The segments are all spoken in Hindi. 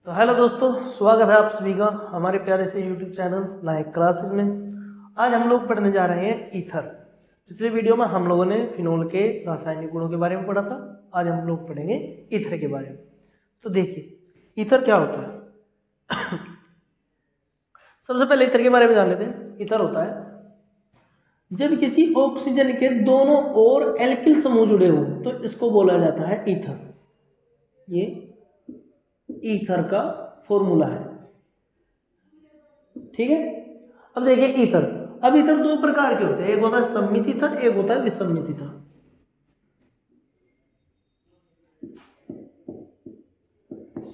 तो हेलो दोस्तों, स्वागत है आप सभी का हमारे प्यारे से यूट्यूब चैनल नायक क्लासेस में। आज हम लोग पढ़ने जा रहे हैं ईथर। पिछले वीडियो में हम लोगों ने फिनोल के रासायनिक गुणों के बारे में पढ़ा था। आज हम लोग पढ़ेंगे ईथर के बारे में। तो देखिए ईथर क्या होता है। सबसे पहले ईथर के बारे में जान लेते हैं। ईथर होता है जब किसी ऑक्सीजन के दोनों ओर एल्किल समूह जुड़े हो तो इसको बोला जाता है ईथर। ये ईथर का फॉर्मूला है, ठीक है। अब देखिए ईथर, अब ईथर दो प्रकार के होते हैं, एक होता है सम्मित ईथर, एक होता है विसम्मित ईथर।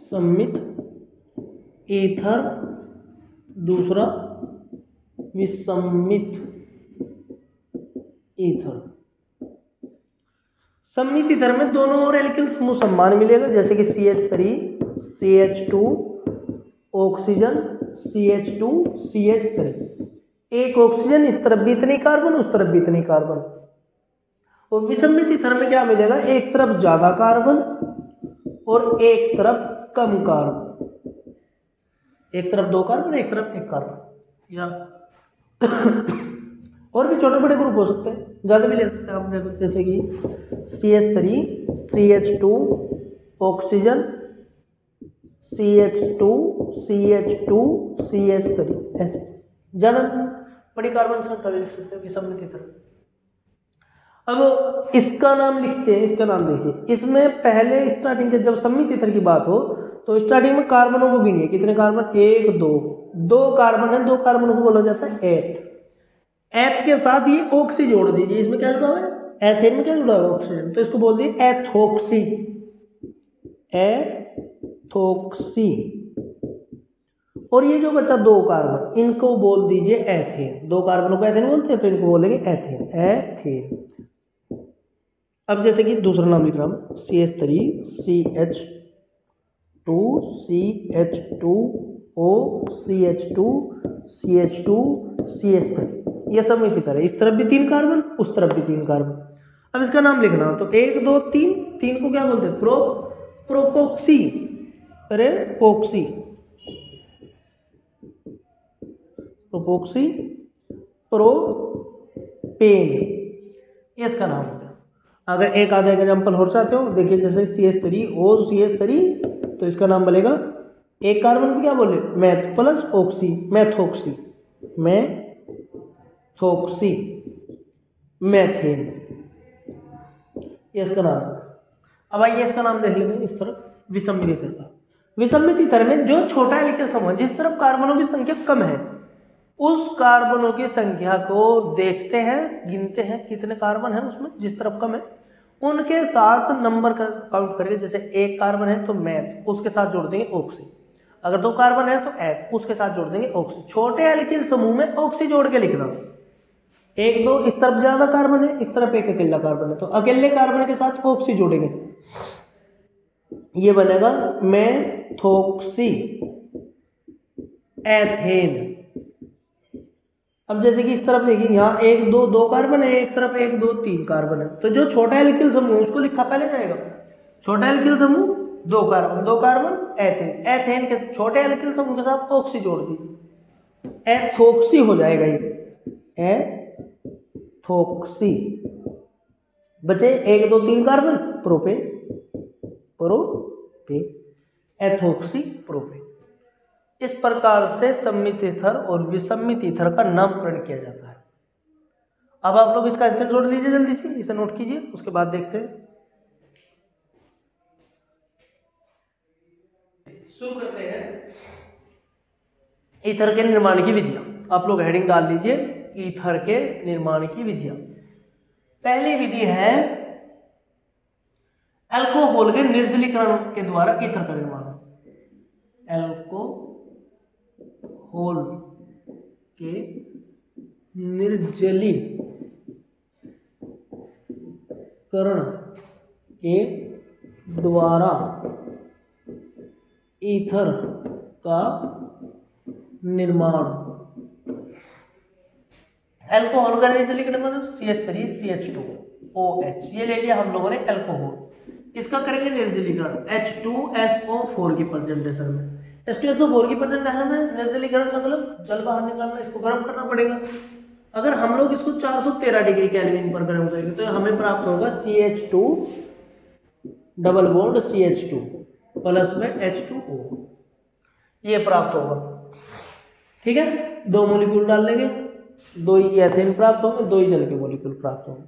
सम्मित ईथर, दूसरा विसम्मित ईथर। सम्मित ईथर में दोनों ओर एल्किल समूह समान मिलेगा, जैसे कि CH3 CH2 oxygen CH2 CH3। एक ऑक्सीजन इस तरफ भी इतनी कार्बन, उस तरफ भी इतनी कार्बन। और विसम्मित ईथर में क्या मिलेगा, एक तरफ ज्यादा कार्बन और एक तरफ कम कार्बन। एक तरफ दो कार्बन, एक तरफ एक कार्बन। या और भी छोटे बड़े ग्रुप हो सकते हैं, ज्यादा भी ले सकते हैं आप, जैसे कि CH3 CH2 oxygen CH2 CH2 CH3, ऐसे ज्यादा बड़ी कार्बन संख्या लिख सकते हैं विसम्मित ईथर। अब इसका नाम लिखते हैं, इसका नाम देखिए। इसमें पहले स्टार्टिंग के जब सम्मित ईथर की बात हो तो स्टार्टिंग में कार्बनों को गिनिए, कितने कार्बन, एक दो कार्बन है, दो कार्बनों को बोला जाता है एथ। एथ के साथ ये ऑक्सी जोड़ दीजिए, इसमें क्या जुड़ा हुआ है, एथेन में क्या जुड़ा हुआ है, ऑक्सीजन, तो इसको बोल दिए एथोक्सी। एथोक्सी। और ये जो बचा दो कार्बन, इनको बोल दीजिए एथेन। दो कार्बनों को एथेन बोलते हैं तो इनको बोलेंगे एथेन, एथेन। अब जैसे कि दूसरा नाम लिख रहा हूं, CH3 CH2 CH2O CH2 CH2 CH3। ये सम्मित ईथर है, इस तरफ भी तीन कार्बन, उस तरफ भी तीन कार्बन। अब इसका नाम लिखना तो 1 2 3, तीन को क्या बोलते हैं, प्रोपोक्सी। अरे पोक्सी, प्रोपोक्सी प्रोपेन, ये इसका नाम हो गया। अगर एक आधा एग्जाम्पल और चाहते हो, देखिए जैसे CH3O CH3, तो इसका नाम बनेगा, एक कार्बन को क्या बोले, math plus oxy, methoxy, methoxy methane, ये इसका नाम है। अब आइए इसका नाम देख लेंगे इस तरफ, विसम्मित ईथर का। विसम्मित ईथर में जो छोटा एल्किल समूह, जिस तरफ कार्बनों की संख्या कम है, उस कार्बनों की संख्या को देखते हैं, गिनते हैं कितने कार्बन है उसमें, जिस तरफ कम है उनके साथ नंबर का काउंट करेंगे। जैसे एक कार्बन है तो मैथ, उसके साथ जोड़ देंगे ऑक्सी। अगर दो कार्बन है तो एथ, उसके साथ जोड़ देंगे ऑक्सी। छोटे एल्किल समूह में ऑक्सी जोड़ के लिखना। एक दो, इस तरफ ज्यादा कार्बन है, इस तरफ एक अकेला कार्बन है, तो अकेले कार्बन के साथ ऑक्सी जोड़ेंगे, ये बनेगा मैथोक्सी एथेन। अब जैसे कि इस तरफ देखिए, यहाँ एक दो कार्बन है, एक तरफ एक दो तीन कार्बन है, तो जो छोटा एल्किल समूह उसको लिखा पहले जाएगा। छोटा एल्किल समूह दो कार्बन एथेन। एथेन के छोटे एल्किल समूह के साथ ऑक्सी जोड़ दीजिए, एथोक्सी हो जाएगा ये, एथोक्सी। बचे एक दो तीन कार्बन, प्रोपेन, एथोक्सी प्रोपेन। इस प्रकार से सम्मित ईथर और विसम्मित ईथर का नामकरण किया जाता है। अब आप लोग इसका स्क्रीनशॉट लीजिए, जल्दी से इसे नोट कीजिए, उसके बाद देखते हैं। शुरू करते हैं ईथर के निर्माण की विधियां। आप लोग हेडिंग डाल लीजिए, ईथर के निर्माण की विधियां। पहली विधि है अल्कोहल के निर्जलीकरण के द्वारा ईथर का निर्माण। अल्कोहल के निर्जलीकरण के द्वारा ईथर का निर्माण। अल्कोहल का निर्जलीकरण मतलब CH3 CH2OH, ये ले लिया हम लोगों ने अल्कोहल। इसका करेंगे निर्जलीकरण H2SO4 की प्रेजेंटेशन में। H2SO4 की परसेंट अहम है। निर्जलीकरण मतलब जल बाहर निकालना, इसको गर्म करना पड़ेगा। अगर हम लोग इसको 413 डिग्री केल्विन पर गर्म करेंगे तो हमें प्राप्त होगा CH2 double bond CH2 plus में H2O, ये प्राप्त होगा। ठीक है, 2 मॉलिक्यूल डाल लेंगे, 2 ही एथेन प्राप्त होंगे, 2 ही जल के मॉलिक्यूल प्राप्त होंगे।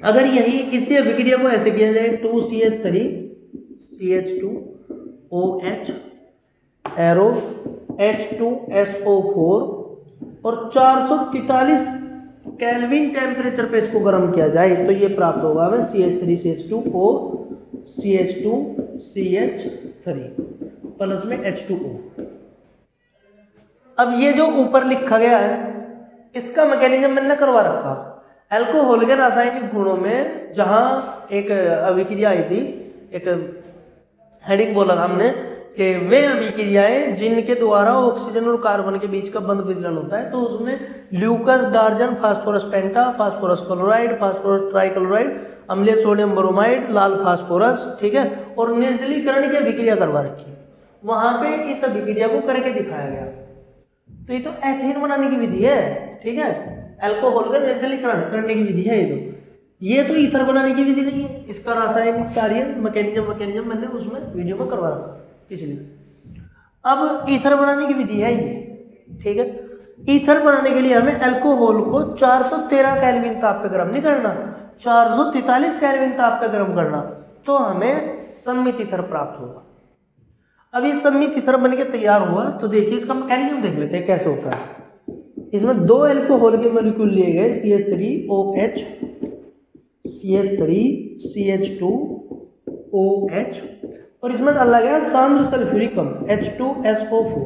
अगर यही इसी अभिक्रिया को ऐसे किया जाए 2CH3 CH2OH एरो H2SO4 और 443 केल्विन टेम्परेचर पे इसको गर्म किया जाए तो ये प्राप्त होगा हमें CH3CH2O CH2CH3 प्लस में H2O। अब ये जो ऊपर लिखा गया है इसका मैकेनिज्म मैंने करवा रखा। अल्कोहल के रासायनिक गुणों में जहां एक अभिक्रिया आई थी, एक हेडिंग बोला था हमने कि वे अभिक्रियाएं जिनके द्वारा ऑक्सीजन और कार्बन के बीच का बंद विदलन होता है, तो उसमें ल्यूकस डार्जन, फास्फोरस पेंटा, फास्फोरस क्लोराइड, फास्फोरस ट्राइक्लोराइड, अम्लीय सोडियम ब्रोमाइड, लाल फास्फोरस, ठीक है, और निर्जलीकरण की अभिक्रिया करवा रखी। वहां पे इस अभिक्रिया को करके दिखाया गया। तो ये तो एथेन बनाने की विधि है, ठीक है, अल्कोहल का निर्जलीकरण करने की विधि है ये तो ईथर बनाने की विधि नहीं है। इसका रासायनिक कार्य मैकेनिज्म मैंने उसमें वीडियो में करवा रखा, इसलिए अब ईथर बनाने की विधि है ये, ठीक है। ईथर बनाने के लिए हमें अल्कोहल को 413 केल्विन ताप पे गर्म नहीं करना, 443 केल्विन ताप पे गर्म करना, तो हमें सम्मित ईथर प्राप्त होगा। अब ये सम्मित ईथर बन के तैयार हुआ तो देखिए इसका मैकेनिज्म देख लेते हैं कैसे होता है। इसमें 2 अल्कोहल के मॉलिक्यूल लिए गए CH3OH CH3CH2OH और इसमें डाला गया सांद्र सल्फ्यूरिक अम्ल H2SO4।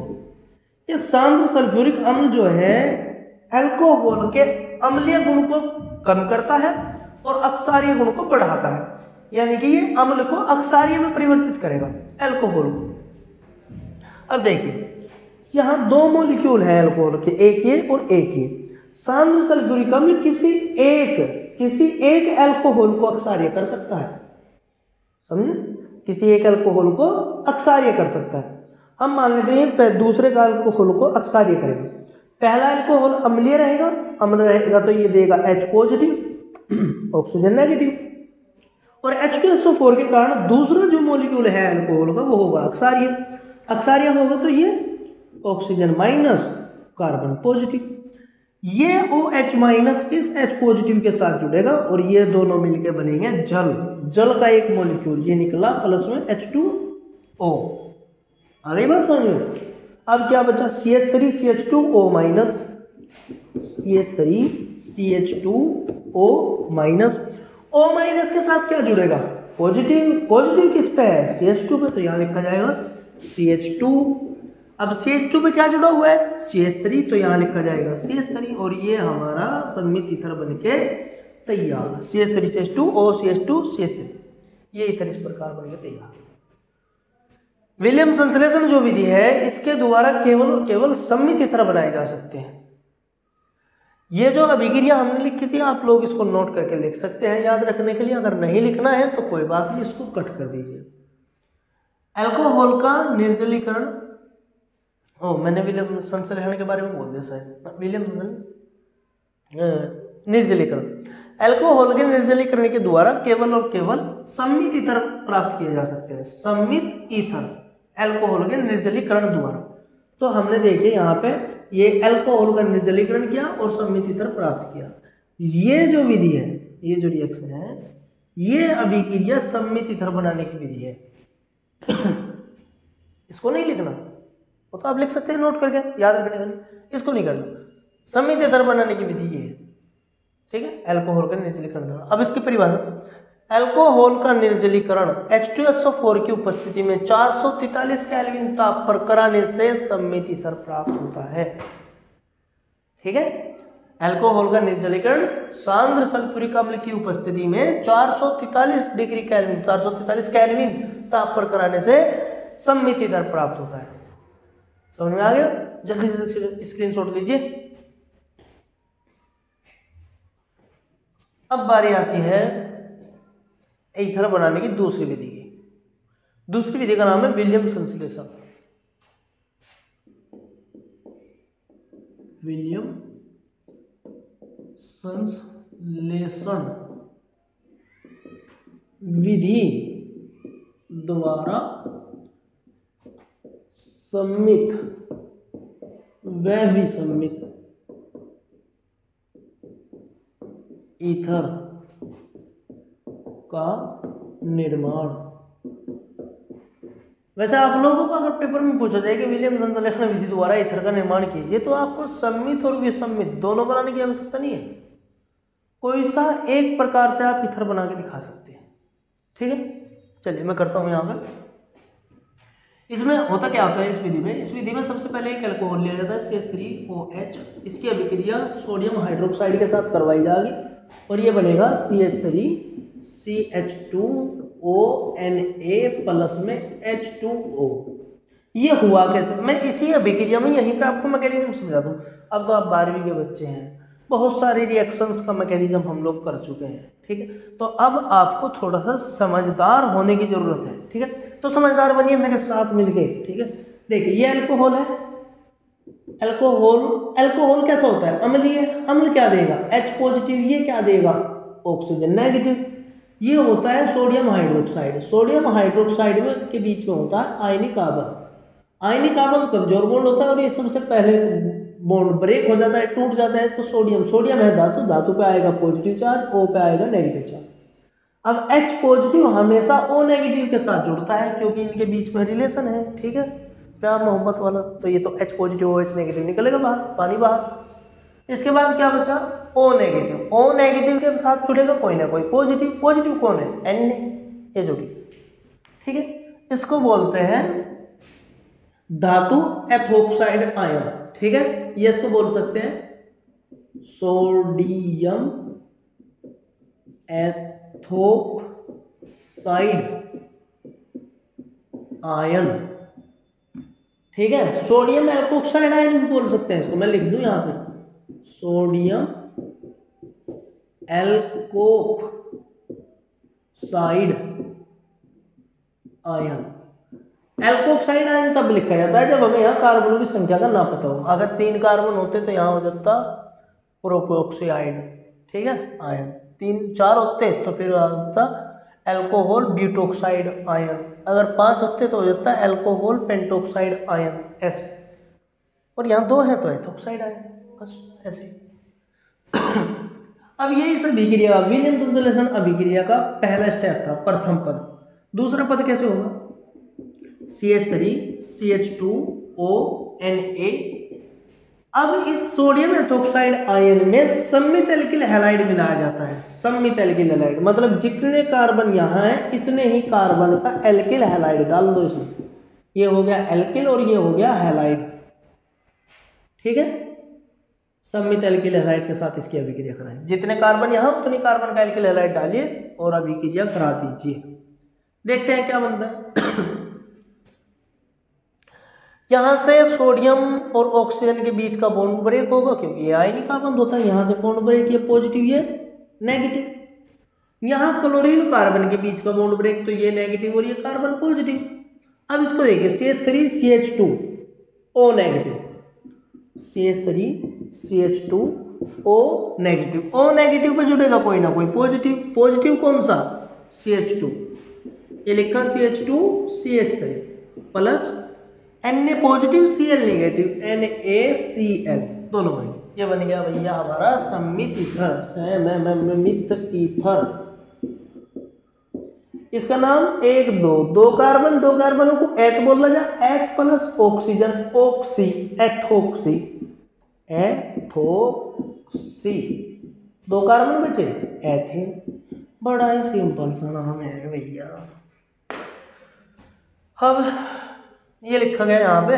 ये सांद्र सल्फ्यूरिक अम्ल जो है अल्कोहल के अम्लीय गुण को कम करता है और अक्षारीय गुण को बढ़ाता है, यानी कि ये अम्ल को अक्षारीय में परिवर्तित करेगा अल्कोहल को। अब देखिए यहाँ 2 मॉलिक्यूल है अल्कोहल के, एक ये और एक ये। सांद्र सल्फ्यूरिक अम्ल किसी एक अल्कोहल को अक्षारीय कर सकता है, समझे, किसी एक अल्कोहल को अक्षारीय कर सकता है। हम मान लेते हैं दूसरे का अल्कोहल को अक्षारीय करेगा। पहला अल्कोहल अम्लीय रहेगा, अम्ल रहेगा तो ये देगा H पॉजिटिव ऑक्सीजन नेगेटिव, और H2SO4 के कारण दूसरा जो मॉलिक्यूल है अल्कोहल का वो होगा अक्षारीय होगा तो ये ऑक्सीजन माइनस कार्बन पॉजिटिव। ये OH माइनस इस H पॉजिटिव के साथ जुड़ेगा और ये दोनों मिलकर बनेंगे जल का एक मॉलिक्यूल, ये निकला प्लस में H2O। आ गई बात समझ में। अब क्या बचा CH3CH2O minus CH3CH2O minus, O minus के साथ क्या जुड़ेगा पॉजिटिव किस पे है CH2 पे, तो यहाँ लिखा जाएगा CH2। अब CH2 पे क्या जुड़ा हुआ है CH3, तो यहाँ लिखा जाएगा CH3 और ये हमारा सम्मित ईथर बनके तैयार CH3CH2O CH2CH3, ये ईथर इस प्रकार बनके तैयार। विलियम संश्लेषण जो विधि है इसके द्वारा केवल और केवल सम्मित ईथर बनाए जा सकते हैं। ये जो अभिक्रिया हमने लिखी थी आप लोग इसको नोट करके लिख सकते हैं याद रखने के लिए, अगर नहीं लिखना है तो कोई बात नहीं, इसको कट कर दीजिए। अल्कोहल का निर्जलीकरण, मैंने विलियम संश्लेषण के बारे में बोल दिया शायद, विलियम निर्जलीकरण, अल्कोहल के निर्जलीकरण के द्वारा केवल और केवल सम्मित ईथर प्राप्त किए जा सकते हैं। सम्मित ईथर अल्कोहल के निर्जलीकरण द्वारा, तो हमने देखे यहाँ पे ये अल्कोहल का निर्जलीकरण किया और सम्मित ईथर प्राप्त किया। ये जो विधि है, ये जो रिएक्शन है, ये अभिक्रिया सम्मित ईथर बनाने की विधि है। इसको नहीं लिखना, वो तो आप लिख सकते हैं नोट करके याद रखने के लिए, इसको नहीं करना। सम्मित ईथर बनाने की विधि ये है, ठीक है, अल्कोहल का निर्जलीकरण द्वारा। अब इसकी परिभाषा, अल्कोहल का निर्जलीकरण H2SO4 की उपस्थिति में 443 केल्विन ताप पर कराने से सम्मित ईथर प्राप्त होता है, ठीक है। अल्कोहल का निर्जलीकरण सांद्र सल्फ्यूरिक अम्ल की उपस्थिति में 443 डिग्री केल्विन 443 केल्विन ताप पर कराने से सम्मित ईथर प्राप्त होता है। समझ में आ गया? जल्दी से स्क्रीनशॉट लीजिए। अब बारी आती है ईथर बनाने की दूसरी विधि की। दूसरी विधि का नाम है विलियम संश्लेषण। विलियम संश्लेषण विधि द्वारा सम्मित व विसम्मित ईथर का निर्माण। वैसे आप लोगों को अगर पेपर में पूछा जाए कि विलियम संश्लेषण विधि द्वारा ईथर का निर्माण कीजिए, तो आपको सम्मित और विसम्मित दोनों बनाने की आवश्यकता नहीं है, कोई सा एक प्रकार से आप ईथर बना के दिखा सकते हैं। ठीक है, चलिए मैं करता हूं यहाँ पे। इसमें होता क्या होता है इस विधि में सबसे पहले एक अल्कोहल लिया जाता है CH3OH। इसकी अभिक्रिया सोडियम हाइड्रोक्साइड के साथ करवाई जाएगी और ये बनेगा CH3CH2ONA प्लस में H2O। ये हुआ कैसे, मैं इसी अभिक्रिया में यहीं पे आपको मैकेनिज्म समझा दूं। अब तो आप 12वीं के बच्चे हैं, बहुत सारे रिएक्शंस का मैकेनिज्म हम लोग कर चुके हैं। ठीक है, तो अब आपको थोड़ा सा समझदार होने की जरूरत है। ठीक है, तो समझदार बनिए मेरे साथ मिलके। ठीक है, देखिए ये अल्कोहल है, अल्कोहल कैसा होता है, अम्लीय है। अम्ल क्या देगा, H पॉजिटिव। ये क्या देगा, ऑक्सीजन नेगेटिव। ये होता है सोडियम हाइड्रोक्साइड। सोडियम हाइड्रोक्साइड में के बीच में होता है आयनिक कार्बन। आयनिक कार्बन कमजोर बॉन्ड होता है और ये सबसे पहले बॉन्ड ब्रेक हो जाता है, टूट जाता है। तो सोडियम है धातु पे आएगा पॉजिटिव चार्ज, O पे आएगा नेगेटिव चार्ज। अब H पॉजिटिव हमेशा O नेगेटिव के साथ जुड़ता है क्योंकि इनके बीच में रिलेशन है। ठीक है, प्यार मोहब्बत वाला। तो ये तो H पॉजिटिव OH नेगेटिव निकलेगा बाहर, पानी बाहर। इसके बाद क्या बचा, O नेगेटिव। O नेगेटिव के साथ जुड़ेगा कोई ना कोई पॉजिटिव। पॉजिटिव कौन है, Na, ये जुड़ी। ठीक है, इसको बोलते हैं धातु एथोक्साइड आयन। ठीक है, ये इसको बोल सकते हैं सोडियम एथोक्साइड आयन। ठीक है, सोडियम एल्कोक्साइड आयन भी बोल सकते हैं इसको। मैं लिख दूं यहां पे, sodium alkoxide ion. Alkoxide ion तब लिखा जाता है जब हमें यहाँ कार्बनों की संख्या का ना पता हो। अगर 3 कार्बन होते तो यहाँ हो जाता प्रोपोक्साइड। ठीक है, आयन 3-4 होते तो फिर आ जाता अल्कोहल ब्यूटोक्साइड आयन। अगर 5 होते तो हो जाता अल्कोहल पेंटोक्साइड आयन ऐसे। और यहाँ 2 है तो एथोक्साइड आयन, बस ऐसे। अब ये इस अभिक्रिया विलियम संश्लेषण अभिक्रिया का पहला स्टेप था, प्रथम पद। दूसरा पद कैसे होगा, CH3CH2ONA। अब इस सोडियम एथोक्साइड आयन में सम्मित एल्किल हैलाइड मिलाया जाता है। सम्मित एल्किल हैलाइड मतलब जितने कार्बन यहाँ है इतने ही कार्बन का एल्किल हैलाइड डाल दो इसमें। ये हो गया एल्किल और ये हो गया हैलाइड। ठीक है, सम्मित एल्किल हैलाइड के साथ इसकी अभिक्रिया कराएं। जितने कार्बन यहाँ उतनी कार्बन का एल्किल हैलाइड डालिए और अभिक्रिया करा दीजिए। देखते हैं क्या बनता है। यहां से सोडियम और ऑक्सीजन के बीच का बॉन्ड ब्रेक होगा क्योंकि ये आयनिक कार्बन होता है। यहां से बॉन्ड ब्रेक, ये पॉजिटिव ये नेगेटिव। यहां क्लोरीन कार्बन के बीच का बॉन्ड ब्रेक, तो ये नेगेटिव और ये कार्बन पॉजिटिव। अब इसको देखिए CH3CH2O negative, CH3CH2O negative. O negative पे जुड़ेगा कोई ना कोई पॉजिटिव। पॉजिटिव कौन सा, CH2। ये लिखा CH2CH3 plus Na positive Cl negative, NaCl दोनों बन गए। ये बन गया भैया हमारा सम्मित ईथर, सम्मित ईथर। इसका नाम 1 2 कार्बन, 2 कार्बनों को एथ बोला जा, एथ plus oxygen, oxy, ethoxy, ethoxy. 2 carbon बचे, एथेन। बड़ा ही सिंपल सा नाम है भैया। अब ये लिखा गया यहाँ पे।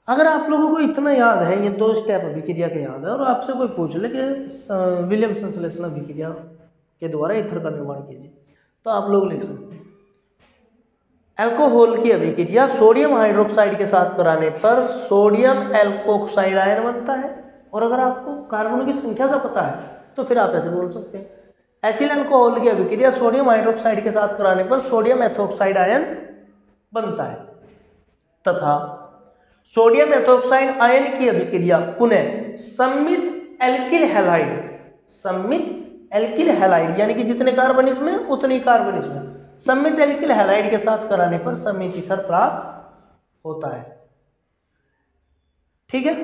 अगर आप लोगों को इतना याद है, ये 2 स्टेप अभिक्रिया के याद है, और आपसे कोई पूछ ले कि विलियम संश्लेषण अभिक्रिया के द्वारा ईथर का निर्माण कीजिए, तो आप लोग लिख सकते हैं अल्कोहल की अभिक्रिया सोडियम हाइड्रोक्साइड के साथ कराने पर सोडियम एल्कोक्साइड आयन बनता है। और अगर आपको कार्बनों की संख्या का पता है तो फिर आप ऐसे बोल सकते हैं एथिल अल्कोहल की अभिक्रिया सोडियम हाइड्रोक्साइड के साथ कराने पर सोडियम एथोक्साइड आयन बनता है। तथा सोडियम मेथोक्साइड आयन की अभिक्रिया पुनः सममित एल्किल हैलाइड, सममित एल्किल हैलाइड यानी कि जितने कार्बन इसमें उतने कार्बन इसमें, सममित एल्किल हैलाइड के साथ कराने पर सममित ईथर प्राप्त होता है। ठीक है,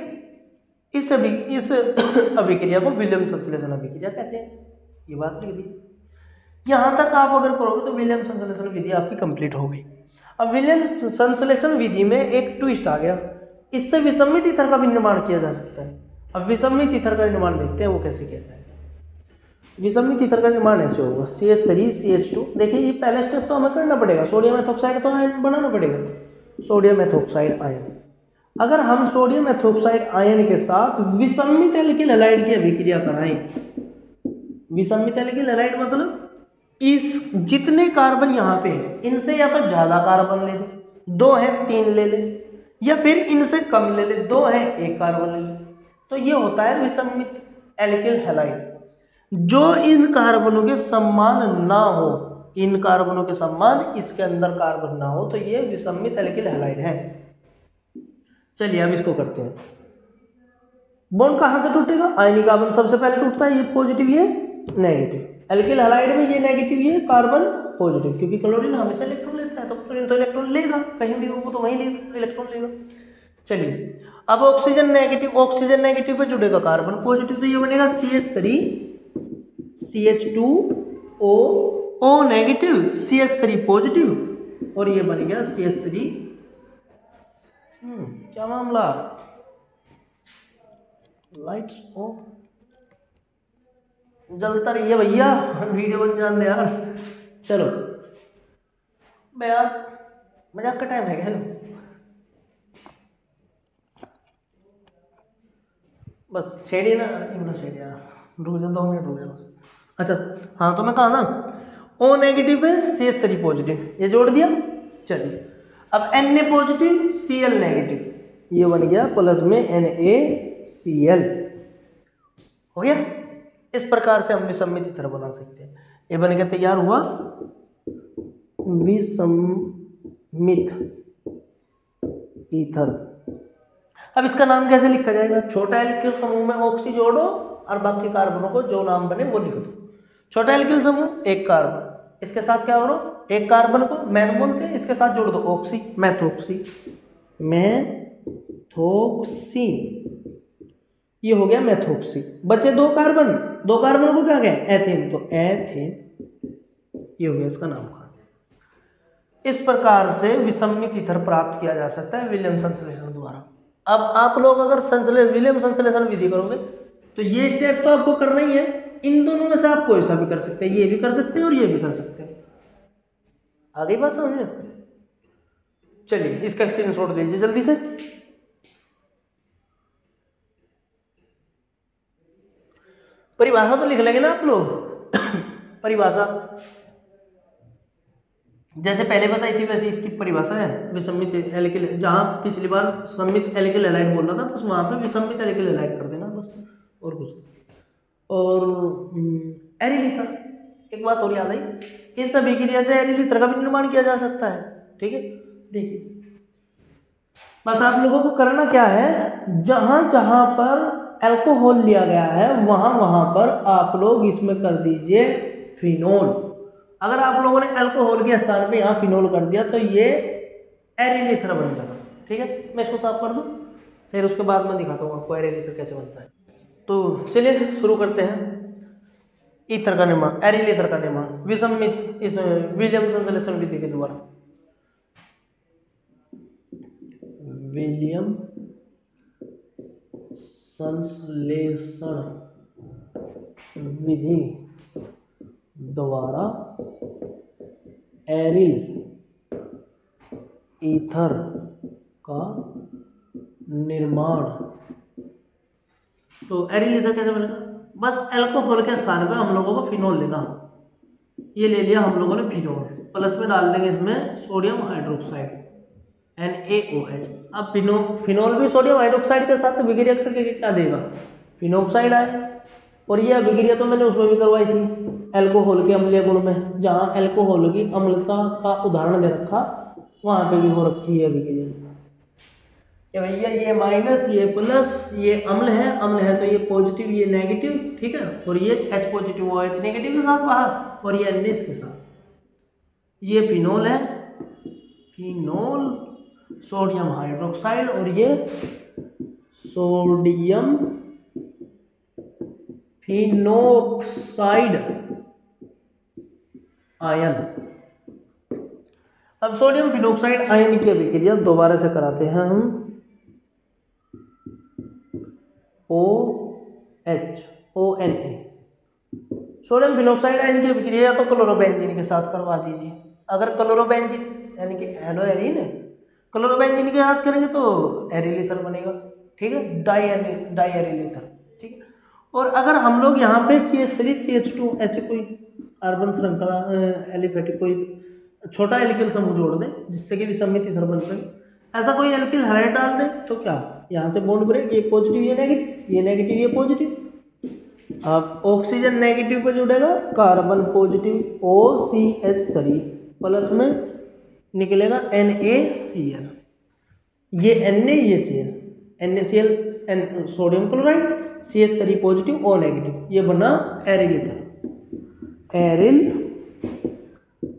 इस अभिक्रिया को विलियम्स संश्लेषण अभिक्रिया कहते हैं। ये बात लिख दी। यहां तक आप अगर करोगे तो विलियम्स संश्लेषण विधि आपकी कंप्लीट हो गई। अब विलियम्स संश्लेषण विधि में एक ट्विस्ट आ गया, इससे विसम्मित ईथर का भी निर्माण किया जा सकता है। अब विसम्मित ईथर का निर्माण देखते हैं वो कैसे किया जाए। विसम्मित ईथर का निर्माण ऐसे होगा, CH3 CH2। देखिए ये पहला स्टेप तो हमें करना पड़ेगा, सोडियम मेथोक्साइड तो आयन बनाना पड़ेगा, सोडियम मेथोक्साइड आयन। अगर हम सोडियम मेथोक्साइड आयन के साथ विसम्मित एल्किल हैलाइड की अभिक्रिया कराएं, विसम्मित एल्किल हैलाइड मतलब इस जितने कार्बन यहाँ पे है इनसे या तो ज्यादा कार्बन ले ले, 2 है 3 ले ले, या फिर इनसे कम ले ले, 2 है 1 कार्बन ले ले, तो ये होता है विसम्मित एल्किल हैलाइड। जो इन कार्बनों के समान ना हो, इन कार्बनों के समान इसके अंदर कार्बन ना हो, तो ये विसम्मित एल्किल हैलाइड है। चलिए अब इसको करते हैं। बॉन्ड कहां से टूटेगा? आयनिक कार्बन सबसे पहले टूटता है, ये पॉजिटिव ये नेगेटिव। एल्किल हैलाइड में ये नेगेटिव ये कार्बन पॉजिटिव, क्योंकि क्लोरीन हमेशा इलेक्ट्रॉन लेता है तो क्लोरीन तो इलेक्ट्रॉन लेगा, कहीं भी होगा तो वहीं इलेक्ट्रॉन लेगा। चलिए अब ऑक्सीजन नेगेटिव पे जुड़ेगा कार्बन पॉजिटिव, तो ये बनेगा CH3 CH2O O negative CH3 positive, और ये बन गया CH3। क्या मामला, लाइट्स ऑफ जलता रही है भैया, वीडियो बन जान दे यार। चलो मैं यार मजाक का टाइम है क्या? बस छेड़िए ना, छेड़िए यार, रुक जा 2 मिनट रुक जा बस। अच्छा हाँ, तो मैं कहा ना O नेगेटिव है CH3 पॉजिटिव, ये जोड़ दिया। चलिए अब Na पॉजिटिव Cl नेगेटिव, ये बन गया प्लस में NaCl, हो गया। इस प्रकार से हम विसम्मित ईथर बना सकते हैं। ये बन के तैयार हुआ विसम्मित ईथर। अब इसका नाम कैसे लिखा जाएगा? छोटा एल्किल समूह में ऑक्सी जोड़ो और बाकी कार्बनों को जो नाम बने वो लिख दो। छोटा एल्किल समूह 1 कार्बन, इसके साथ क्या करो, 1 कार्बन को मैथ बोलते हैं, इसके साथ जोड़ दो ऑक्सी, मैथोक्सी, मैथोक्सी, ये हो गया मैथोक्सी। बचे 2 कार्बन, 2 कार्बन को क्या कहें? एथेन, तो एथेन, ये हो गया इसका नाम का। इस प्रकार से विसम्मित ईथर प्राप्त किया जा सकता है विलियम्स संश्लेषण द्वारा। अब आप लोग अगर विलियम्स संश्लेषण विधि करोगे तो ये स्टेप तो आपको करना ही है। इन दोनों में से आप कोई सा भी कर सकते हैं, ये भी कर सकते हैं और ये भी कर सकते हैं। आगे बात समझे? चलिए इसका स्क्रीनशॉट लीजिए जल्दी से। परिभाषा तो लिख लेंगे ना आप लोग। परिभाषा जैसे पहले बताई थी वैसे इसकी परिभाषा है विसम्मित एल्किल, जहां पिछली बार सम्मित एल्किल हैलाइड बोल रहा था बस वहां पे विसम्मित एल्किल हैलाइड कर देना बस, और कुछ। और एरिल ईथर, एक बात और याद आई, इस अभिक्रिया से एरिल ईथर का भी निर्माण किया जा सकता है। ठीक है, देखिए बस आप लोगों को करना क्या है, जहां जहां पर अल्कोहल लिया गया है वहां वहां पर आप लोग इसमें कर दीजिए फिनोल। अगर आप लोगों ने अल्कोहल के स्थान पे यहाँ फिनोल कर दिया तो ये एरिल ईथर बन जाएगा। ठीक है, मैं इसको साफ कर दूं, फिर उसके बाद मैं दिखाता हूँ आपको एरिल ईथर कैसे बनता है। तो चलिए शुरू करते हैं ईथर का निर्माण, एरिल ईथर का निर्माण विसम्मित इस विलियम्स संश्लेषण विधि के द्वारा। विलियम संश्लेषण विधि द्वारा एरिल ईथर का निर्माण। तो एरिल ईथर कैसे बनेगा? बस अल्कोहल के स्थान पे हम लोगों को फिनोल लेना, ये ले लिया हम लोगों ने फिनोल, प्लस में डाल देंगे इसमें सोडियम हाइड्रोक्साइड NaOH। अब फिनोल भी सोडियम हाइड्रोक्साइड के साथ अभिक्रिया करके क्या देगा? फिनोक्साइड आए। और ये अभिक्रिया तो मैंने उसमें भी करवाई थी अल्कोहल के अम्लीय गुण में, जहाँ अल्कोहल की अम्लता का उदाहरण दे रखा वहाँ पे भी हो रखी है अभिक्रिया। कि भैया ये माइनस, ये प्लस, ये अम्ल है तो ये पॉजिटिव, ये नेगेटिव, ठीक है, और ये H पॉजिटिव और H नेगेटिव के साथ बाहर, और ये अन्य इसके साथ। ये फिनोल है, फिनोल, सोडियम हाइड्रोक्साइड, और ये सोडियम फिनोक्साइड आयन। अब सोडियम फिनोक्साइड आयन की अभिक्रिया दोबारा से कराते हैं हम। OH, ONA। Sodium phenoxide ion की अभिक्रिया या तो क्लोरोबेंजीन के साथ करवा दीजिए। अगर क्लोरोबेंजीन यानी कि एलो एरीन है, क्लोरोबेंजीन के साथ करेंगे तो एरिल ईथर बनेगा, ठीक है, डाई एरिल ईथर, ठीक है। और अगर हम लोग यहाँ पे CH3 CH2 ऐसे कोई कार्बन श्रृंखला एलिफेटिक कोई छोटा एल्किल समूह जोड़ दें जिससे कि विसम्मित ईथर बन सके, ऐसा कोई एल्किल हाइड्राइड डाल दें तो क्या यहाँ से बॉन्ड ब्रेक, ये पॉजिटिव ये नेगेटिव ये पॉजिटिव। अब ऑक्सीजन नेगेटिव पे जुड़ेगा, कार्बन पॉजिटिव OCH3 प्लस में निकलेगा NaCl, ये Na ये Cl, NaCl sodium chloride, CH3 positive O negative, ये बना एरिल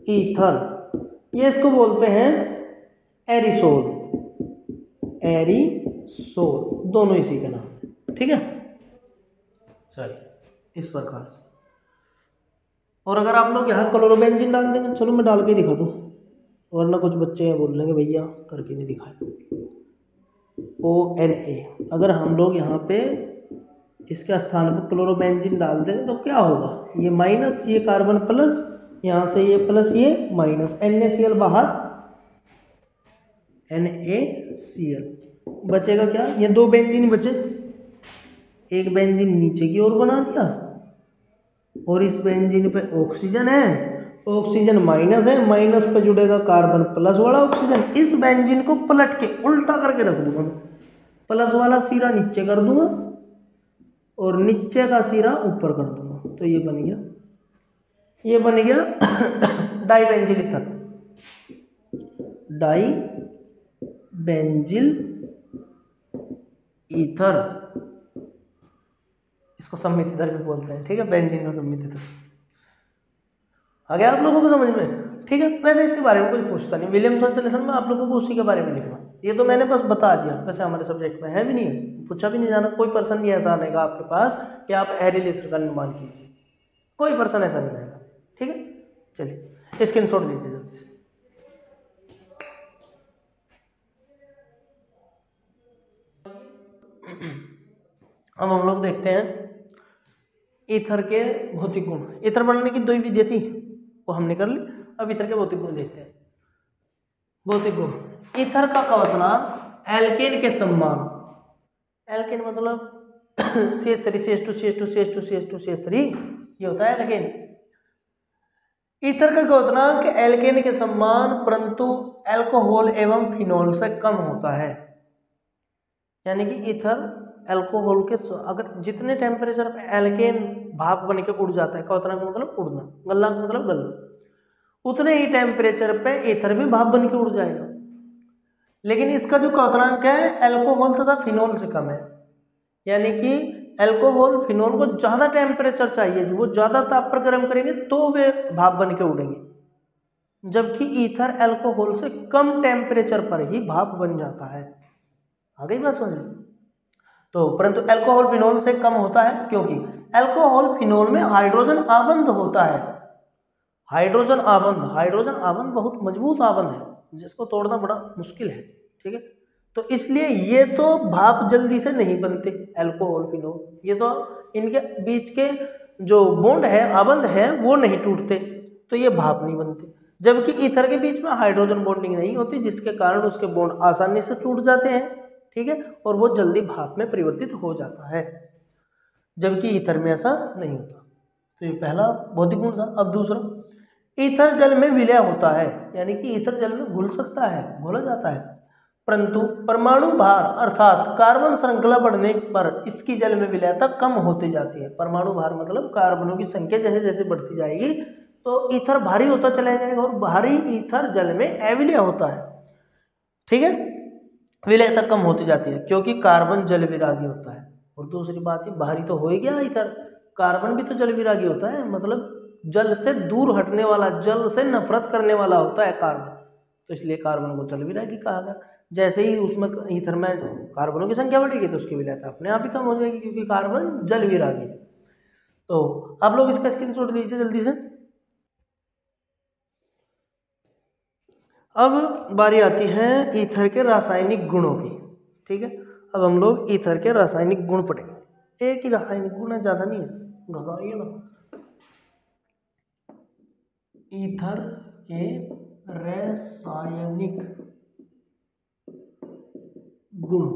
ईथर। ये इसको बोलते हैं एरिसोल, दोनों इसी का नाम है, ठीक है। चलिए इस प्रकार से। और अगर आप लोग यहाँ क्लोरोबेंजीन डाल देंगे, चलो मैं डाल के दिखा दूँ, वरना कुछ बच्चे यहाँ बोल लेंगे भैया करके नहीं दिखाया। ONA, अगर हम लोग यहाँ पे इसके स्थान पर क्लोरोबेंजीन डाल दें तो क्या होगा, ये माइनस, ये कार्बन प्लस, यहाँ से ये प्लस ये माइनस, NaCl बाहर, NaCl बचेगा क्या, ये दो बेंजीन बचे, एक बेंजीन नीचे की ओर बना दिया और इस बेंजीन पे ऑक्सीजन है, ऑक्सीजन माइनस है, माइनस पे जुड़ेगा कार्बन प्लस वाला ऑक्सीजन। इस बेंजीन को पलट के उल्टा करके रख दूंगा, प्लस वाला सिरा नीचे कर दूंगा और नीचे का सिरा ऊपर कर दूंगा, तो ये बन गया डाईबेंजिल ईथर, डाईबेंजिल ईथर, इसको सम्मित ईथर भी बोलते हैं, ठीक है, बेंजीन का सम्मित ईथर। आ गया आप लोगों को समझ में, ठीक है। वैसे इसके बारे में कोई पूछता नहीं, विलियमसन सॉल्यूशन में आप लोगों को उसी के बारे में लिखना, ये तो मैंने बस बता दिया, वैसे हमारे सब्जेक्ट में है भी नहीं है, पूछा भी नहीं जाना, कोई पर्सन नहीं ऐसा आएगा आपके पास कि आप एरिल ईथर का निर्माण कीजिए, कोई पर्सन ऐसा नहीं आएगा, ठीक है। चलिए स्क्रीनशॉट लीजिए जल्दी से। अब हम लोग देखते हैं ईथर के भौतिक गुण। ईथर बनाने की दो ही विधि थी, वो हमने कर ली। अब ईथर के भौतिक गुण देखते हैं। भौतिक गुण, ईथर का क्वथनांक एल्केन के समान, एल्केन मतलब CH3 CH2 CH2 CH2 CH2 CH3, ये होता है एल्केन। ईथर का क्वथनांक एल्केन के समान परंतु अल्कोहल एवं फिनोल से कम होता है, यानी कि ईथर अल्कोहल के अगर जितने टेम्परेचर पे एल्केन भाप बन के उड़ जाता है, क्वथनांक मतलब उड़ना, गलनांक मतलब गलना, उतने ही टेम्परेचर पे ईथर भी भाप बन के उड़ जाएगा। लेकिन इसका जो क्वथनांक है अल्कोहल तथा फिनोल से कम है, यानी कि अल्कोहल फिनोल को ज़्यादा टेम्परेचर चाहिए, वो ज़्यादा ताप पर गर्म करेंगे तो वे भाप बन के उड़ेंगे, जबकि ईथर अल्कोहल से कम टेम्परेचर पर ही भाप बन जाता है। आ गई बात समझ? तो परंतु अल्कोहल फिनोल से कम होता है क्योंकि अल्कोहल फिनोल में हाइड्रोजन आबंध होता है। हाइड्रोजन आबंध बहुत मजबूत आबंध है जिसको तोड़ना बड़ा मुश्किल है, ठीक है। तो इसलिए ये तो भाप जल्दी से नहीं बनते अल्कोहल फिनोल, ये तो इनके बीच के जो बॉन्ड है आबंध है वो नहीं टूटते, तो ये भाप नहीं बनते। जबकि ईथर के बीच में हाइड्रोजन बॉन्डिंग नहीं होती, जिसके कारण उसके बॉन्ड आसानी से टूट जाते हैं, ठीक है, और वो जल्दी भाप में परिवर्तित हो जाता है, जबकि ईथर में ऐसा नहीं होता। तो ये पहला भौतिक गुण था। अब दूसरा, ईथर जल में विलय होता है, यानी कि ईथर जल में घुल सकता है, घोला जाता है, परंतु परमाणु भार अर्थात कार्बन श्रृंखला बढ़ने पर इसकी जल में विलयता कम होती जाती है। परमाणु भार मतलब कार्बनों की संख्या जैसे जैसे बढ़ती जाएगी तो ईथर भारी होता चला जाएगा और भारी ईथर जल में अविलय होता है, ठीक है। विलयता कम होती जाती है क्योंकि कार्बन जल विरागी होता है। और दूसरी बात ही बाहरी तो हो ही गया इधर, कार्बन भी तो जल विरागी होता है, मतलब जल से दूर हटने वाला, जल से नफरत करने वाला होता है कार्बन, तो इसलिए कार्बन को जल विरागी कहा गया। जैसे ही उसमें ईथर में कार्बनों की संख्या बढ़ेगी तो उसकी विलयता अपने आप ही कम हो जाएगी क्योंकि कार्बन जल विरागी है। तो आप लोग इसका स्क्रीनशॉट लीजिए जल्दी से। अब बारी आती है ईथर के रासायनिक गुणों की। ठीक है, अब हम लोग ईथर के रासायनिक गुण पढ़ेंगे। एक ही रासायनिक गुण है, ज़्यादा नहीं है, घबराइए ना। ईथर के रासायनिक गुण।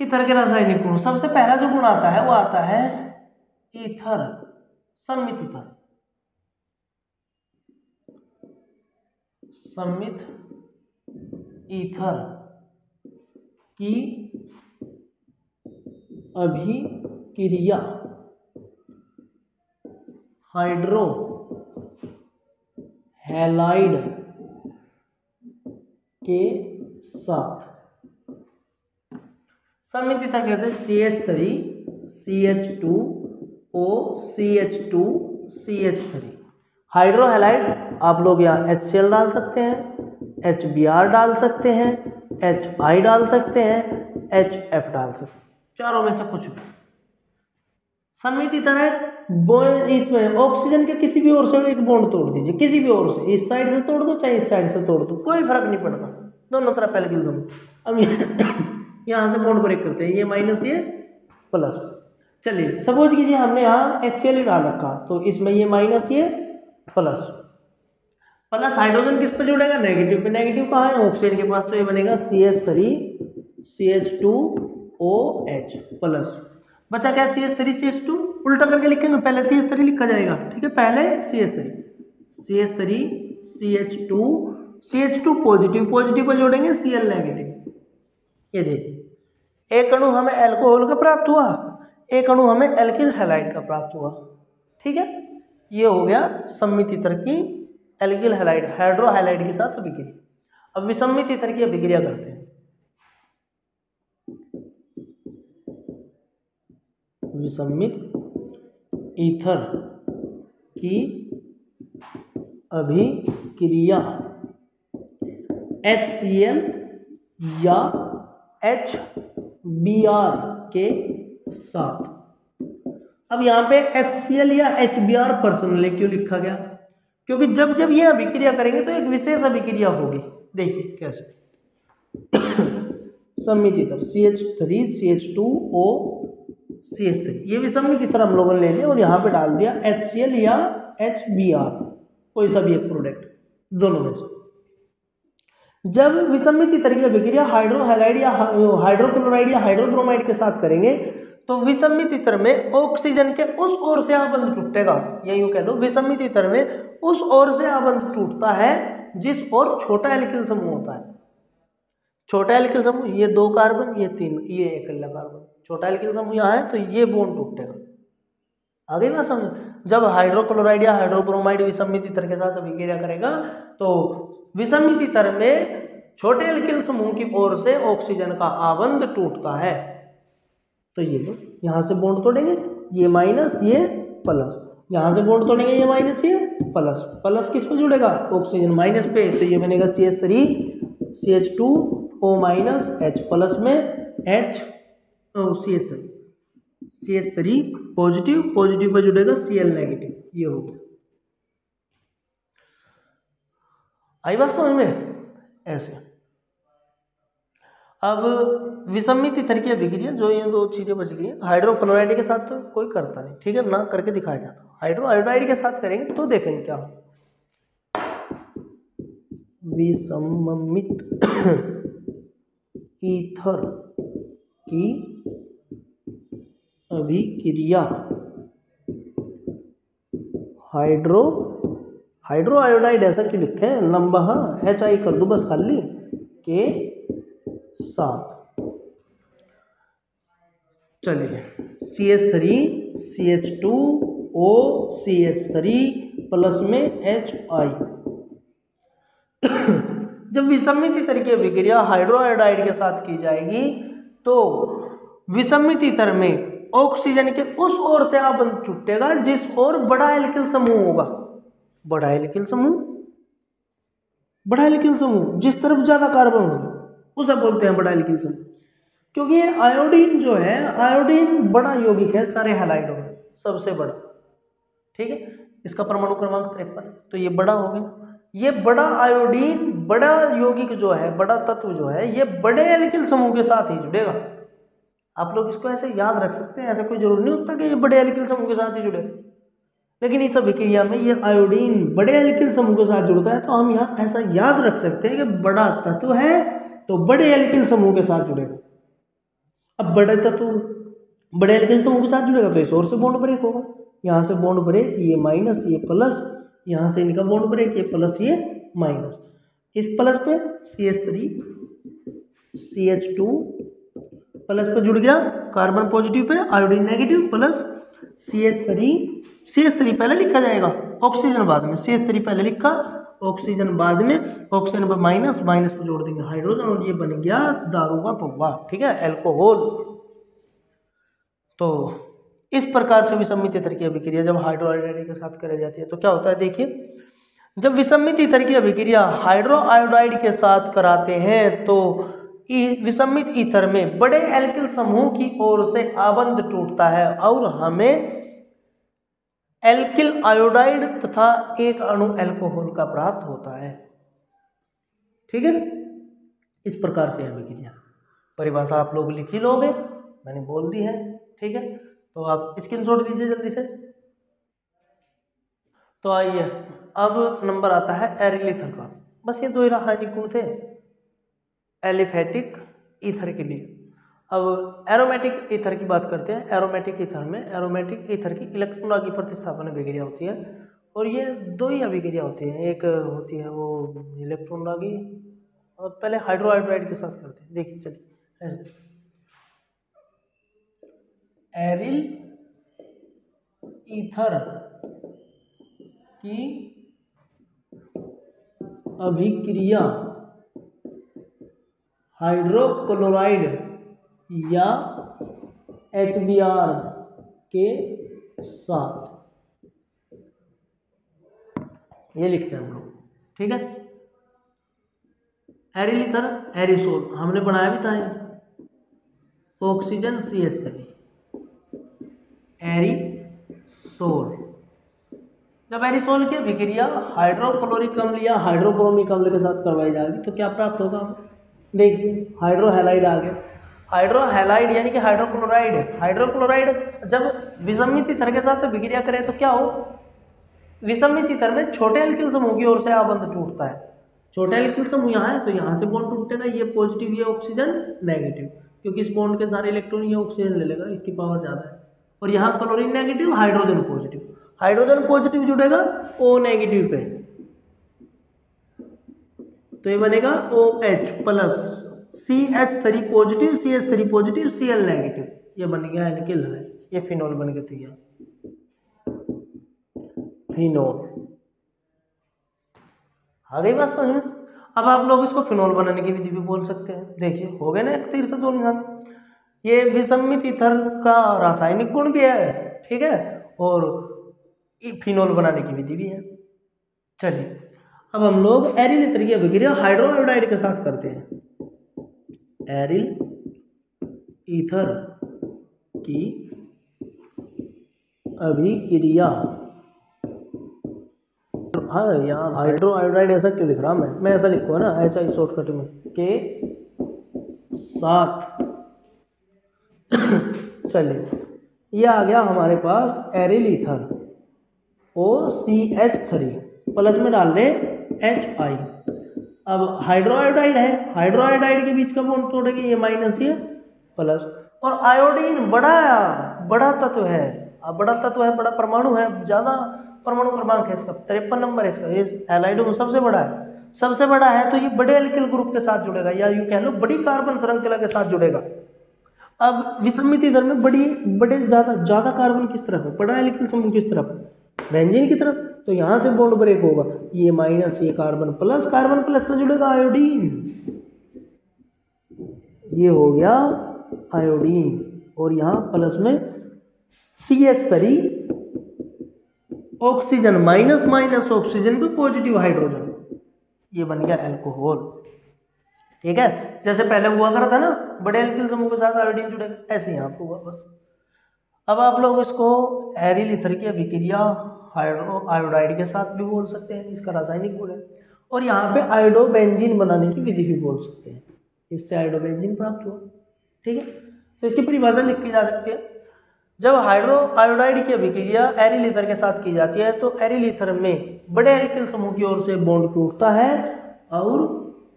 ईथर के रासायनिक गुण, सबसे पहला जो गुण आता है वो आता है ईथर, सम्मित ईथर, सम्मित ईथर की अभिक्रिया हाइड्रो हैलाइड के साथ। सम्मित ईथर कैसे, CH3 CH2O CH2 CH3। Hydro halide आप लोग यहाँ HCl डाल सकते हैं, HBr डाल सकते हैं, HI डाल सकते हैं, HF डाल सकते हैं, चारों में से कुछ भी। सम्मित ईथर है, इसमें ऑक्सीजन के किसी भी ओर से एक बॉन्ड तोड़ दीजिए, किसी भी ओर से, इस साइड से तोड़ दो चाहे इस साइड से तोड़ दो, कोई फर्क नहीं पड़ता, दोनों तरफ एल्किल समूह। अब यहाँ से बॉन्ड ब्रेक करते हैं, ये माइनस ये प्लस। चलिए सपोज कीजिए हमने यहाँ HCl डाल रखा, तो इसमें ये माइनस ये प्लस, प्लस हाइड्रोजन किस पे जुड़ेगा, नेगेटिव पे। नेगेटिव कहाँ है, ऑक्सीजन के पास, तो ये बनेगा CH3 CH2OH प्लस। बचा क्या, CH3 CH2, उल्टा करके लिखेंगे, पहले CH3 लिखा जाएगा, ठीक है, पहले CH3 CH2 CH2 positive, positive पर जोड़ेंगे Cl नेगेटिव। ये देखिए एक अणु हमें अल्कोहल का प्राप्त हुआ, एक अणु हमें एल्किल हैलाइड का प्राप्त हुआ। ठीक है, ये हो गया सम्मित ईथर की एल्किल हैलाइड हाइड्रो हैलाइड के साथ अभिक्रिया। अब विसम्मित ईथर की अभिक्रिया करते हैं। विसम्मित ईथर की अभिक्रिया HCl या HBr के साथ। अब यहाँ पे HCl या HBr पर्सनली क्यों लिखा गया, क्योंकि जब जब ये अभिक्रिया करेंगे तो एक विशेष अभिक्रिया होगी। देखिए कैसे, सम्मित ईथर CH3 CH2O CH3, ये भी सम्मित ईथर हम लोगों ने ले लिया और यहाँ पे डाल दिया HCl या HBr, कोई सा भी एक प्रोडक्ट, दोनों में से। जब विसम्मित ईथर की अभिक्रिया हाइड्रोहैलाइड या हाइड्रोक्लोराइड या हाइड्रोब्रोमाइड के साथ करेंगे तो विसम्मित ईथर में ऑक्सीजन के उस ओर से आबंध टूटेगा, या यूं कह दो विसम्मित ईथर में उस ओर से आबंध टूटता है जिस ओर छोटा एल्किल समूह होता है। छोटा एल्किल समूह, ये 2 कार्बन, ये 3, ये अकेला कार्बन, छोटा एल्किल समूह यहाँ है तो ये बॉन्ड टूटेगा। आगे ना समझ, जब हाइड्रोक्लोराइड या हाइड्रोब्रोमाइड विसम्मित ईथर के साथ अभिक्रिया करेगा तो विसम्मित ईथर में छोटे एल्किल समूह की ओर से ऑक्सीजन का आबंध टूटता है। तो ये लो, यहाँ से बॉन्ड तोड़ेंगे, ये माइनस ये प्लस, यहाँ से बॉन्ड तोड़ेंगे, ये माइनस ये प्लस, प्लस किस पे जुड़ेगा, ऑक्सीजन माइनस पे, तो ये बनेगा CH3 CH2O minus H plus में CH3 पॉजिटिव, पॉजिटिव पर जुड़ेगा Cl नेगेटिव, ये हो गया। आई बात समझ में, ऐसे। अब विसम्मित ईथर की अभिक्रिया, जो ये 2 चीजें बच गई हैं, हाइड्रोफ्लोराइड के साथ तो कोई करता नहीं, ठीक है ना, करके दिखाया जाता। हाइड्रोआयोडाइड के साथ करेंगे तो देखेंगे क्या हो। विसम्मित ईथर की अभिक्रिया हाइड्रोआयोडाइड ऐसा क्यों लिखे हैं, लंबा, HI कर दो बस खाली, के साथ। चलिए CH3 CH2O CH3 प्लस में HI, जब विसमित ईथर की अभिक्रिया हाइड्रोआयोडाइड के साथ की जाएगी तो विसमित ईथर में ऑक्सीजन के उस ओर से आबंध छूटेगा जिस ओर बड़ा एल्किल समूह होगा। बड़ा एल्किल समूह जिस तरफ ज्यादा कार्बन होगा उसे बोलते हैं बड़ा एल्किल समूह। क्योंकि ये आयोडीन जो है, आयोडीन बड़ा यौगिक है सारे हैलाइडों में, सबसे बड़ा। ठीक है, इसका परमाणु क्रमांक 53, तो ये बड़ा हो गया। ये बड़ा आयोडीन, बड़ा यौगिक जो है, बड़ा तत्व जो है, ये बड़े एल्किल समूह के साथ ही जुड़ेगा। आप लोग इसको ऐसे याद रख सकते हैं, ऐसा कोई जरूरी नहीं होता कि ये बड़े एल्किल समूह के साथ ही जुड़े, लेकिन इस अभिक्रिया में ये आयोडीन बड़े एल्किल समूह के साथ जुड़ता है, तो हम यहाँ ऐसा याद रख सकते हैं कि बड़ा तत्व है तो बड़े एल्किल समूह के साथ जुड़ेगा। अब बड़े तत्व बड़े एल्किल समूह के साथ जुड़ेगा तो इस ओर से बॉन्ड ब्रेक होगा, यहाँ से बॉन्ड ब्रेक, ये माइनस ये प्लस, यहाँ से इनका बॉन्ड ब्रेक, ये प्लस ये माइनस, इस प्लस पे CH3 CH2 प्लस पे जुड़ गया, carbon positive pay iodine negative, plus CH3 पहले लिखा जाएगा, ऑक्सीजन बाद में, CH3 पहले लिखा, ऑक्सीजन बाद में, ऑक्सीजन पर माइनस, माइनस पे जोड़ देंगे हाइड्रोजन और ये बन गया दारू का पौवा। ठीक है, अल्कोहल। तो इस प्रकार से विसमित ईथर की अभिक्रिया जब हाइड्रोआयोडाइड के साथ करी जाती है तो क्या होता है, देखिए जब विसमित ईथर की अभिक्रिया हाइड्रोआयोडाइड के साथ कराते हैं तो विसमित ईथर में बड़े एल्किल समूह की ओर से आबंध टूटता है और हमें एल्किल आयोडाइड तथा एक अणु अल्कोहल का प्राप्त होता है। ठीक है, इस प्रकार से अभिक्रिया, परिभाषा आप लोग लिख ही लोगे, मैंने बोल दी है। ठीक है, तो आप स्क्रीनशॉट दीजिए जल्दी से। तो आइए अब नंबर आता है एरिल ईथर का। बस ये दो ही रासायनिक गुण थे एलिफेटिक ईथर के लिए। अब एरोमेटिक ईथर की बात करते हैं। एरोमेटिक ईथर में, एरोमेटिक ईथर की इलेक्ट्रॉन की प्रतिस्थापन अभिक्रिया होती है और ये दो ही अभिक्रिया होती है। एक होती है वो इलेक्ट्रॉन की, और पहले हाइड्रोआयोडाइड के साथ करते हैं। देखिए चलिए, एरिल ईथर की अभिक्रिया हाइड्रोक्लोराइड या HBr के साथ, ये लिखते हैं हम लोग। ठीक है, एरिल ईथर, एरिसोल हमने बनाया भी था, ऑक्सीजन CH3, एरिसोल। जब एरिसोल की अभिक्रिया हाइड्रोक्लोरिक अम्ल या हाइड्रोब्रोमिक अम्ल के साथ करवाई जाएगी तो क्या प्राप्त होगा, देखिए हाइड्रोहैलाइड आ गया। हाइड्रोहैलाइड यानी कि हाइड्रोक्लोराइड। हाइड्रोक्लोराइड जब विसमित ईथर के साथ अभिक्रिया करें तो क्या हो, विसमित ईथर में छोटे एल्किल समूह की ओर से आबंध टूटता है। छोटे एल्किल समूह यहाँ है तो यहाँ से बॉन्ड टूटेगा, ये पॉजिटिव ये ऑक्सीजन नेगेटिव, क्योंकि इस बॉन्ड के सारे इलेक्ट्रॉन ये ऑक्सीजन ले लेगा, इसकी पावर ज़्यादा है। और यहाँ chlorine negative, hydrogen positive, hydrogen positive जुड़ेगा O नेगेटिव पे, तो ये बनेगा OH plus CH3 positive, CH3 positive, Cl negative, ये बन गया एल्किल है, ये फिनोल बन गया तैयार, फिनोल। आ गई बात समझ में। अब आप लोग इसको फिनोल बनाने की विधि भी बोल सकते हैं। देखिए हो गए ना, एक तीर से दो निशान। ये विसमित ईथर का रासायनिक गुण भी है, ठीक है, और फिनोल बनाने की विधि भी है। चलिए अब हम लोग एरिल ईथर की अभिक्रिया हाइड्रोआयोडाइड के साथ करते हैं। एरिल ईथर की अभिक्रिया, हाँ यहाँ हाइड्रोआयोडाइड ऐसा क्यों लिख रहा मैं ऐसा लिखूँ ना, ऐसा शॉर्टकट में के साथ। चलिए ये आ गया हमारे पास एरिल ईथर, OCH3 प्लस में डाल दें HI। अब हाइड्रोआयोडाइड है, हाइड्रोआयोडाइड के बीच का बॉन्ड तोड़ेंगे, ये माइनस ये प्लस। और आयोडीन बड़ा तत्व है, बड़ा तत्व है, बड़ा परमाणु है, ज़्यादा परमाणु क्रमांक है इसका, 53 नंबर है इसका, ये हैलाइडों में सबसे बड़ा है, सबसे बड़ा है, तो ये बड़े एल्किल ग्रुप के साथ जुड़ेगा, या यूँ कह लो बड़ी कार्बन श्रृंखला के साथ जुड़ेगा। अब विसमित ईथर में बड़े ज़्यादा कार्बन किस तरफ है, बड़ा एल्किल समूह किस तरफ है, बेंजीन की तरफ, तो यहाँ से बॉन्ड ब्रेक होगा, ये माइनस, ये कार्बन प्लस पे जुड़ेगा आयोडीन, ये हो गया आयोडीन, और यहाँ प्लस में CH3 oxygen, minus minus oxygen पे पॉजिटिव हाइड्रोजन, ये बन गया अल्कोहल। ठीक है, जैसे पहले हुआ करा था ना, बड़े एल्किल समूह के साथ आयोडीन जुड़ेगा, ऐसे यहाँ पे हुआ बस। अब आप लोग इसको एरिल ईथर की अभिक्रिया आयोडाइड के साथ भी बोल सकते हैं, इसका रासायनिक गुण है, और यहाँ पे आयोडोबेंजीन बनाने की विधि भी बोल सकते हैं, इससे आयोडोबेंजीन प्राप्त हुआ। ठीक है, तो इसकी परिभाषा लिखी जा सकती है, जब हाइड्रो आयोडाइड की अभिक्रिया एरिल ईथर के साथ की जाती है तो एरिल ईथर में बड़े एल्किल समूह की ओर से बॉन्ड टूटता है और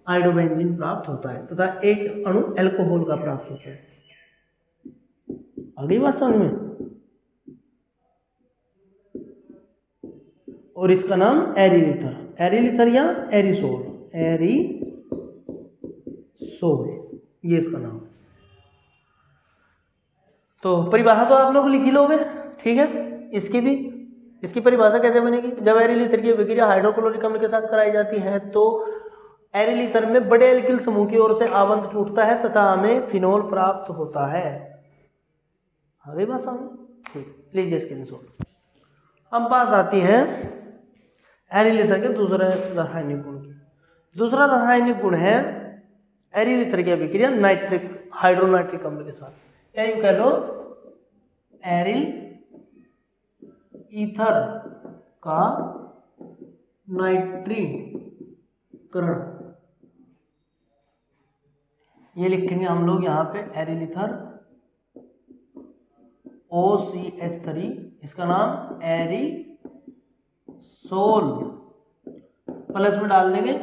आयोडोबेंजीन प्राप्त होता है तथा एक अणु अल्कोहल का प्राप्त होता है। अगली बात समझ में, और इसका नाम एरिल ईथर या एरिसोल, ये इसका नाम। तो परिभाषा तो आप लोग लिख ही लोगे। ठीक है, इसकी परिभाषा कैसे बनेगी, जब एरिल ईथर की अभिक्रिया हाइड्रोक्लोरिक अम्ल के साथ कराई जाती है तो एरिल ईथर में बड़े एल्किल समूह की ओर से आवंत टूटता है तथा हमें फिनोल प्राप्त होता है। अगली बात समझ, ठीक, लीजिए स्क्रीनशॉट। अब बात आती है एरिल ईथर के दूसरे रासायनिक गुण की। दूसरा रासायनिक गुण है एरिल ईथर की अभिक्रिया हाइड्रोनाइट्रिक अम्ल के साथ, या यूं कह लो एरिल ईथर का नाइट्रीकरण, ये लिखेंगे हम लोग यहाँ पे एरिल ईथर OCH3, इसका नाम एरिसोल, प्लस में डाल देंगे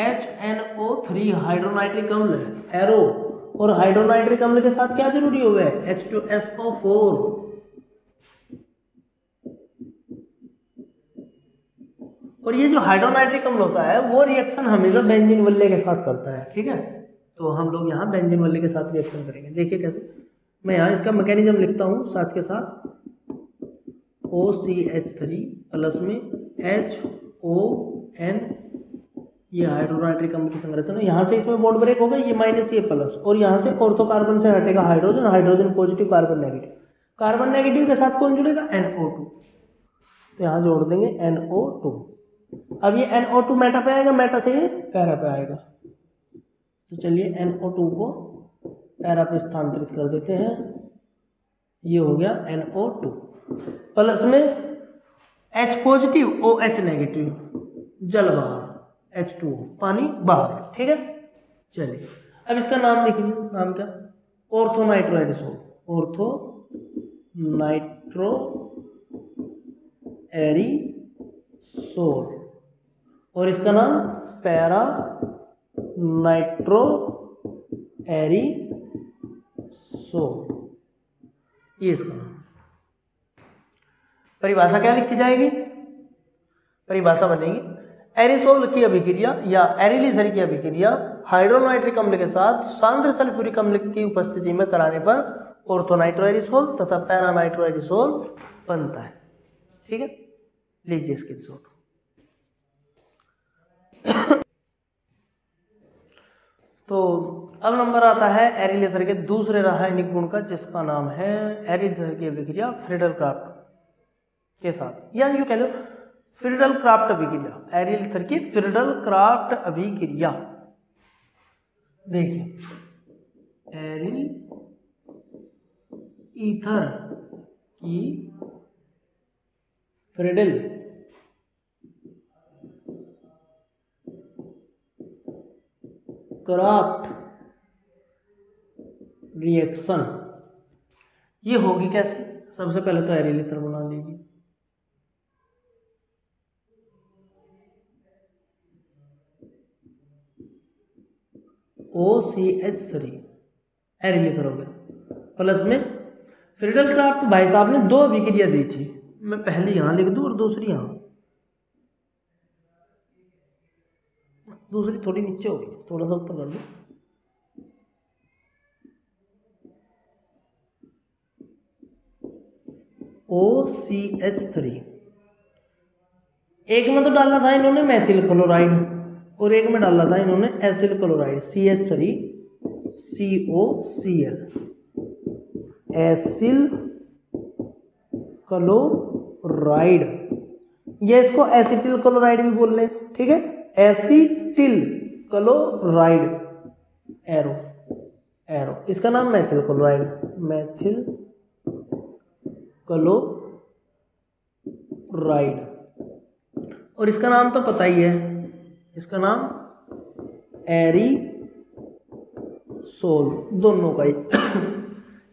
HNO3 हाइड्रोनाइट्रिक अम्ल एरो, और हाइड्रोनाइट्रिक अम्ल के साथ क्या जरूरी हो गया H2SO4, और ये जो हाइड्रोनाइट्रिक अम्ल होता है वो रिएक्शन हमेशा बेंजीन वल्ले के साथ करता है। ठीक है, तो हम लोग यहाँ बेंजीन वल्ले के साथ रिएक्शन करेंगे, देखिए कैसे। मैं यहाँ इसका मैकेनिज्म लिखता हूँ साथ के साथ, OCH3 प्लस में HON, ये हाइड्रोनाइट्रिक अम्ल की संरचना, यहाँ से इसमें बॉन्ड ब्रेक होगा, ये माइनस ये प्लस, और यहाँ से ऑर्थो कार्बन से हटेगा hydrogen, hydrogen positive carbon negative, carbon negative के साथ कौन जुड़ेगा NO2, तो यहाँ जोड़ देंगे NO2। अब ये NO2 मेटा पे आएगा, मेटा से ये पैरा पे आएगा, तो चलिए NO2 को पैरा पे स्थानांतरित कर देते हैं, ये हो गया NO2, प्लस में H पॉजिटिव OH नेगेटिव, जल बाहर, H2O पानी बाहर। ठीक है, चलिए अब इसका नाम लिखिए, नाम क्या, ऑर्थोनाइट्रो एरिसोल, ऑर्थोनाइट्रो एरिसोल, और इसका नाम पैरा नाइट्रो एरिसोल, ये इसका नाम। परिभाषा क्या लिखी जाएगी, परिभाषा बनेगी एरिसोल की अभिक्रिया या एरिल ईथर की अभिक्रिया हाइड्रोनाइट्रिक अम्ल के साथ सांद्र सल्फ्यूरिक अम्ल की उपस्थिति में कराने पर ऑर्थोनाइट्रो एरिसोल तथा पैरानाइट्रो एरिसोल बनता है। ठीक है, लीजिए स्क्रीनशॉट। तो अब नंबर आता है एरिल ईथर के दूसरे रासायनिक गुण का, जिसका नाम है एरिल ईथर की अभिक्रिया फ्रीडल क्राफ्ट के साथ, या यूं कह लो फ्रीडल क्राफ्ट अभिक्रिया, एरिल ईथर की फ्रीडल क्राफ्ट अभिक्रिया। देखिए एरिल ईथर की फ्रीडल क्राफ्ट रिएक्शन ये होगी कैसे, सबसे पहले तो एरिल ईथर बना लीजिए, OCH3 एरिल ईथर हो गया, प्लस में फ्रीडल क्राफ्ट भाई साहब ने दो अभिक्रिया दी थी, मैं पहली यहां लिख दूं और दूसरी यहां, दूसरी थोड़ी नीचे होगी, थोड़ा सा ऊपर कर दो, OCH3 एक में तो डाला था इन्होंने मेथिल क्लोराइड और एक में डाला था इन्होंने acyl chloride CH3COCl, acyl chloride. ये इसको एसिटिल क्लोराइड भी बोल रहे हैं, ठीक है, एसिटिल क्लोराइड, एरो एरो, इसका नाम मेथिल क्लोराइड, मेथिल क्लोराइड। और इसका नाम तो पता ही है, इसका नाम एरिसोल, दोनों का ही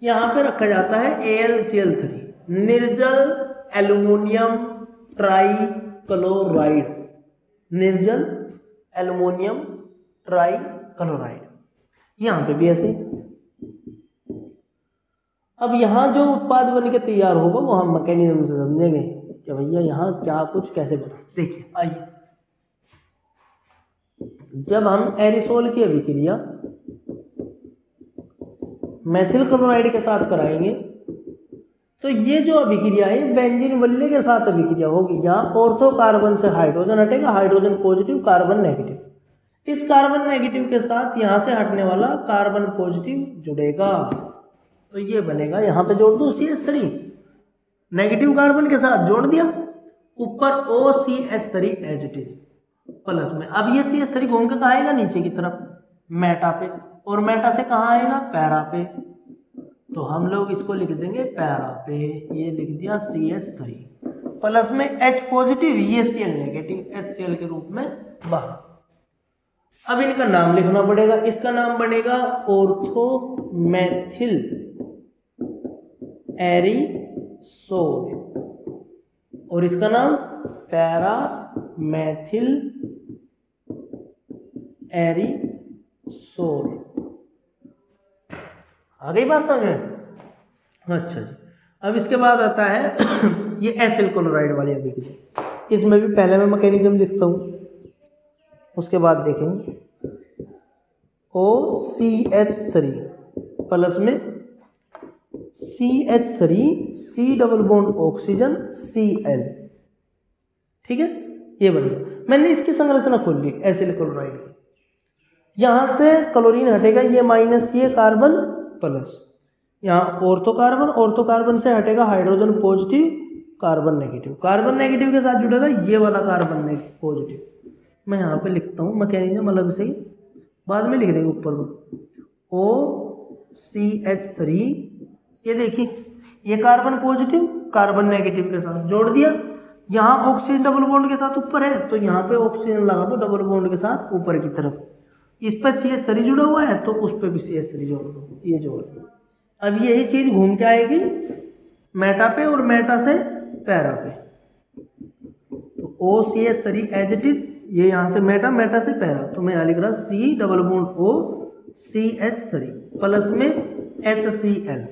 यहां पे रखा जाता है AlCl3, निर्जल एल्युमिनियम ट्राइक्लोराइड, निर्जल एल्युमिनियम ट्राइक्लोराइड। यहां पे भी ऐसे। अब यहां जो उत्पाद बन के तैयार होगा वो हम मैकेनिज्म से समझेंगे कि भैया यहाँ क्या कुछ कैसे बना। देखिए आइए, जब हम एरिसोल की अभिक्रिया मेथिल क्लोराइड के साथ कराएंगे तो ये जो अभिक्रिया है बेंजीन वल्य के साथ अभिक्रिया होगी। यहाँ ऑर्थो कार्बन से हाइड्रोजन हटेगा, हाइड्रोजन पॉजिटिव कार्बन नेगेटिव, इस कार्बन नेगेटिव के साथ यहाँ से हटने वाला कार्बन पॉजिटिव जुड़ेगा, तो ये बनेगा, यहाँ पे जोड़ दो CH3, नेगेटिव कार्बन के साथ जोड़ दिया, ऊपर OCH3 as it is plus में। अब ये CH3 घूम के कहाँ आएगा, नीचे की तरफ मेटा पे, और मेटा से कहाँ आएगा, पैरा पे, तो हम लोग इसको लिख देंगे पैरा पे, ये लिख दिया CH3 प्लस में H पॉजिटिव, ये Cl नेगेटिव, HCl के रूप में बाहर। अब इनका नाम लिखना पड़ेगा, इसका नाम बनेगा ऑर्थो मेथिल एरिसोल और इसका नाम पैरा मेथिल एरिसोल। आ गई बात समझ में? अच्छा जी, अब इसके बाद आता है ये एसिल क्लोराइड वाली अभिक्रिया। इसमें भी पहले मैं मैकेनिज्म लिखता हूँ, उसके बाद देखेंगे। OCH3 प्लस में CH3 C double bond oxygen Cl, ठीक है, ये बनेगा। मैंने इसकी संरचना खोल ली एसिल क्लोराइड की, यहां से क्लोरीन हटेगा, ये माइनस, ये कार्बन प्लस, यहाँ ऑर्थो कार्बन से हटेगा hydrogen positive carbon negative, carbon negative के साथ जुड़ेगा ये वाला कार्बन पॉजिटिव। मैं यहाँ पे लिखता हूँ मैकेनिज्म अलग से ही, बाद में लिख देंगे ऊपर को। OCH3, ये देखिए ये कार्बन पॉजिटिव कार्बन नेगेटिव के साथ जोड़ दिया, यहाँ ऑक्सीजन डबल बॉन्ड के साथ ऊपर है तो यहाँ पे ऑक्सीजन लगा दो डबल बॉन्ड के साथ ऊपर की तरफ, इस पर CH3 जुड़ा हुआ है तो उस पर भी CH3 जोड़ दो, ये जोड़ दो। अब यही चीज घूम के आएगी मेटा पे और मेटा से पैरा पे, तो OCH3 एज इट इज, ये यहाँ से मेटा से पैरा, तो मैं यहाँ लिख रहा C double bond OCH3 plus में HCl,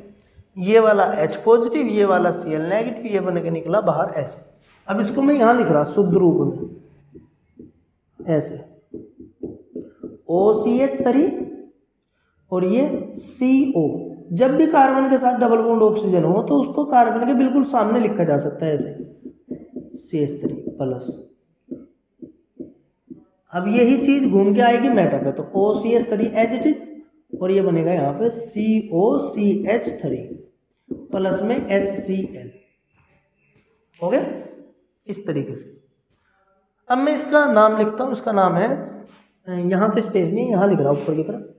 ये वाला H पॉजिटिव, ये वाला Cl नेगेटिव, ये बन के निकला बाहर ऐसे। अब इसको मैं यहाँ लिख रहा शुद्ध रूप में ऐसे, OCH3 और ये CO। जब भी कार्बन के साथ डबल बॉन्ड ऑक्सीजन हो तो उसको कार्बन के बिल्कुल सामने लिखा जा सकता है ऐसे, CH3 प्लस। अब यही चीज घूम के आएगी मेटा पे, तो OCH3 एज इट इज, और ये बनेगा यहाँ पे COCH3 प्लस में HCl, हो गया इस तरीके से। अब मैं इसका नाम लिखता हूँ, इसका नाम है, यहाँ तो स्पेस नहीं, यहाँ लिख रहा हूँ ऊपर की तरफ,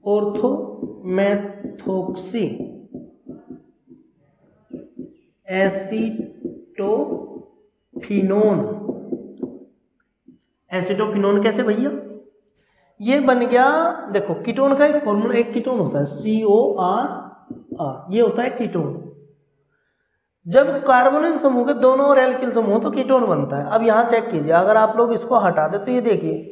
ऑर्थोमेथोक्सी एसीटोफिनोन। एसीटोफिनोन कैसे भैया? ये बन गया, देखो कीटोन का एक फॉर्मूला, एक कीटोन होता है COR, ये होता है कीटोन। जब कार्बोनिल समूह के दोनों और एल्किल समूह तो कीटोन बनता है। अब यहाँ चेक कीजिए, अगर आप लोग इसको हटा दे तो ये देखिए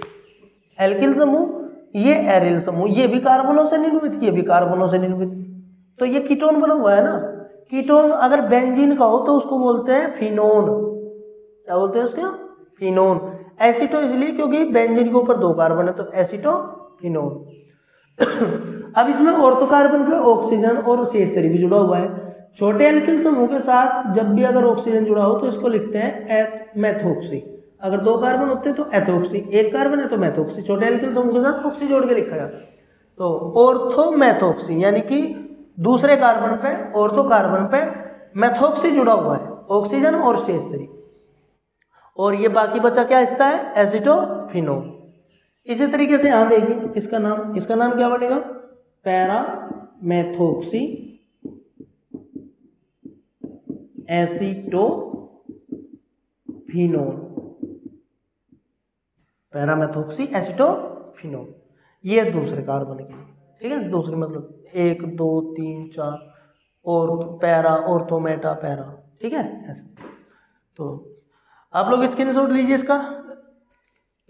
एल्किल समूह, ये एरिल समूह, ये भी कार्बनों से निर्मित, ये भी कार्बनों से निर्मित, तो ये कीटोन बना हुआ है ना। कीटोन अगर बेंजीन का हो तो उसको बोलते हैं फिनोन। क्या बोलते हैं उसके? फिनोन। एसिटो इसलिए क्योंकि बेंजीन के ऊपर 2 कार्बन है, तो एसिटो फिनोन। अब इसमें ऑर्थो कार्बन पे ऑक्सीजन और CH3 भी जुड़ा हुआ है, छोटे एल्किल समूह के साथ जब भी अगर ऑक्सीजन जुड़ा हो तो इसको लिखते हैं मेथोक्सी। अगर 2 कार्बन होते हैं तो एथोक्सी, 1 कार्बन है तो मेथोक्सी। छोटे एल्किल समूह के साथ ऑक्सी जोड़ के लिखा जाता है। तो ऑर्थोमेथोक्सी यानी कि दूसरे कार्बन पे, ऑर्थो कार्बन पे मेथोक्सी जुड़ा हुआ है, ऑक्सीजन और CH3। और ये बाकी बचा क्या हिस्सा है, एसिटोफिनोल। इसी तरीके से यहां देखिए इसका नाम क्या बनेगा, पैरामेथोक्सी एसिटोफिनोल, पैरामेथोक्सी एसिटोफिनोल। ये दूसरे कार्बन के लिए, ठीक है, दूसरे मतलब 1 2 3 4 और पैरा, ऑर्थोमेटा, पैरा, ठीक है ऐसे। तो आप लोग स्क्रीनशॉट लीजिए इसका।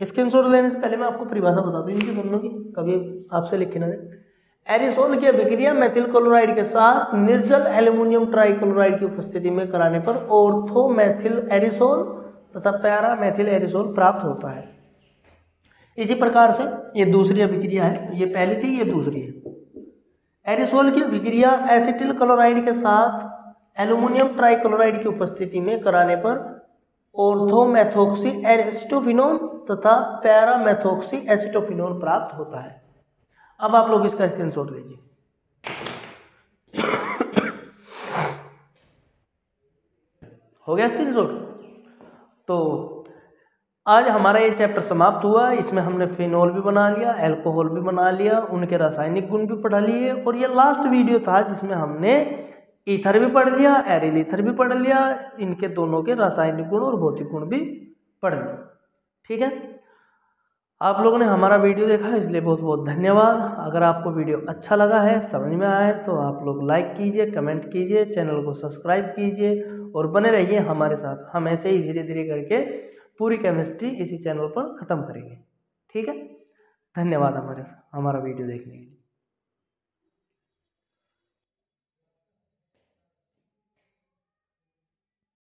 स्क्रीनशॉट लेने से पहले मैं आपको परिभाषा बता दूं इनकी दोनों की, कभी आपसे लिख के ना दे। एरिसोल की अभिक्रिया मेथिल क्लोराइड के साथ निर्जल एल्युमिनियम ट्राइक्लोराइड की उपस्थिति में कराने पर ऑर्थोमेथिल एरिसोल तथा पैरा मेथिल एरिसोल प्राप्त होता है। इसी प्रकार से ये दूसरी अभिक्रिया है, ये पहली थी, ये दूसरी है। एरिसोल की अभिक्रिया एसिटिल क्लोराइड के साथ एल्युमिनियम ट्राइक्लोराइड की उपस्थिति में कराने पर ऑर्थोमेथोक्सी एसिटोफिनोल तथा पैरामेथोक्सी एसिटोफिनोल प्राप्त होता है। अब आप लोग इसका स्क्रीनशॉट लीजिए। हो गया स्क्रीनशॉट। तो आज हमारा ये चैप्टर समाप्त हुआ। इसमें हमने फिनोल भी बना लिया, अल्कोहल भी बना लिया, उनके रासायनिक गुण भी पढ़ा लिए, और ये लास्ट वीडियो था जिसमें हमने ईथर भी पढ़ लिया, एरिल ईथर भी पढ़ लिया, इनके दोनों के रासायनिक गुण और भौतिक गुण भी पढ़ लिए। ठीक है, आप लोगों ने हमारा वीडियो देखा इसलिए बहुत बहुत धन्यवाद। अगर आपको वीडियो अच्छा लगा है, समझ में आया है, तो आप लोग लाइक कीजिए, कमेंट कीजिए, चैनल को सब्सक्राइब कीजिए और बने रहिए हमारे साथ। हम ऐसे ही धीरे धीरे करके पूरी केमिस्ट्री इसी चैनल पर ख़त्म करेंगे। ठीक है, धन्यवाद हमारा वीडियो देखने के लिए।